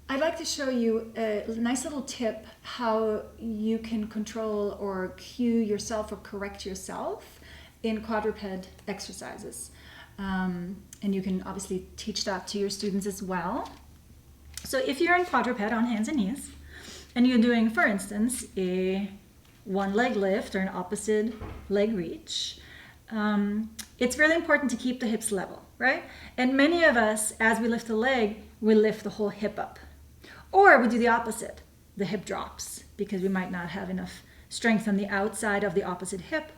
I'd like to show you a nice little tip how you can control or cue yourself or correct yourself in quadruped exercises. And you can obviously teach that to your students as well. So if you're in quadruped on hands and knees, and you're doing, for instance, a one leg lift or an opposite leg reach, it's really important to keep the hips level, right? And many of us, as we lift a leg, we lift the whole hip up. Or we do the opposite. The hip drops because we might not have enough strength on the outside of the opposite hip.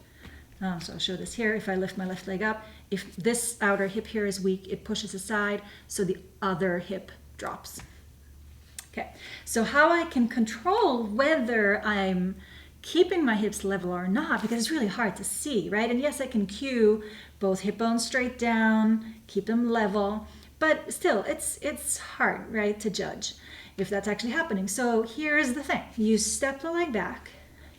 So I'll show this here. If I lift my left leg up, if this outer hip here is weak, it pushes aside, so the other hip drops. Okay, so how I can control whether I'm keeping my hips level or not, because it's really hard to see, right? And yes, I can cue both hip bones straight down, keep them level, but still, it's hard, right, to judge if that's actually happening. So here's the thing. You step the leg back,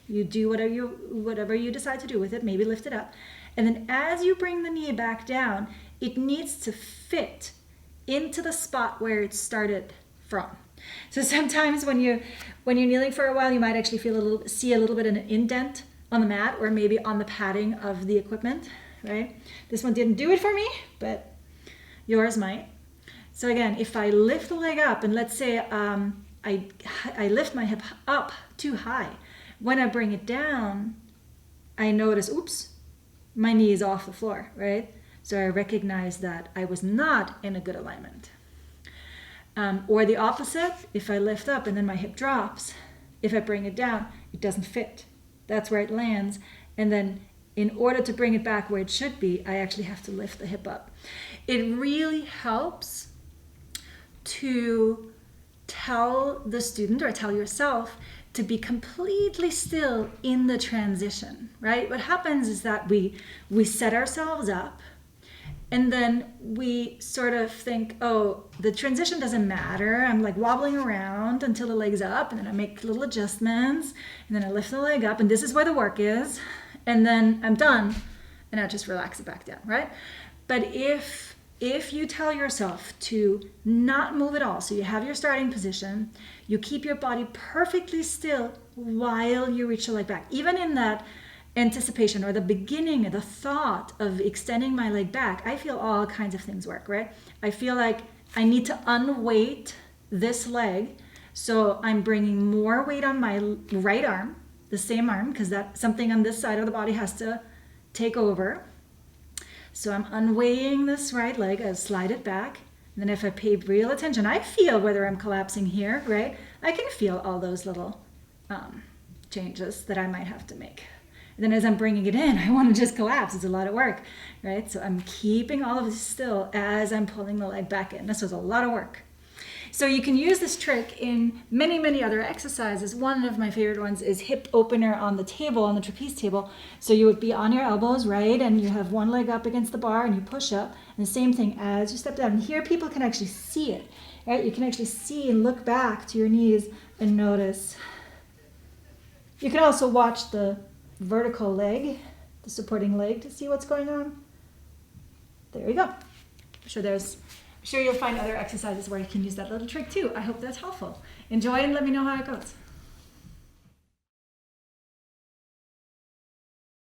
you do whatever you decide to do with it, maybe lift it up, and then as you bring the knee back down, it needs to fit into the spot where it started from. So sometimes when you're kneeling for a while, you might actually see a little bit of an indent on the mat or maybe on the padding of the equipment, right? This one didn't do it for me, but yours might. So again, if I lift the leg up, and let's say I lift my hip up too high, when I bring it down, I notice, oops, my knee is off the floor, right? So I recognize that I was not in a good alignment. Or the opposite, if I lift up and then my hip drops, if I bring it down, it doesn't fit. That's where it lands. And then in order to bring it back where it should be, I actually have to lift the hip up. It really helps to tell the student or tell yourself to be completely still in the transition, right? What happens is that we set ourselves up, and then we sort of think, oh, the transition doesn't matter. I'm like wobbling around until the leg's up, and then I make little adjustments, and then I lift the leg up, and this is where the work is, and then I'm done, and I just relax it back down, right? But if you tell yourself to not move at all, so you have your starting position, you keep your body perfectly still while you reach the leg back, even in that anticipation or the beginning, the thought of extending my leg back, I feel all kinds of things work, right? I feel like I need to unweight this leg, so I'm bringing more weight on my right arm, the same arm, because that something on this side of the body has to take over. So I'm unweighing this right leg, I slide it back, and then if I pay real attention, I feel whether I'm collapsing here, right? I can feel all those little changes that I might have to make. And then as I'm bringing it in, I want to just collapse. It's a lot of work, right? So I'm keeping all of this still as I'm pulling the leg back in. This was a lot of work. So you can use this trick in many, many other exercises. One of my favorite ones is hip opener on the table, on the trapeze table. So you would be on your elbows, right? And you have one leg up against the bar and you push up. And the same thing as you step down. And here people can actually see it, right? You can actually see and look back to your knees and notice. You can also watch the vertical leg, the supporting leg, to see what's going on. There you go. I'm sure you'll find other exercises where you can use that little trick too. I hope that's helpful. Enjoy and let me know how it goes.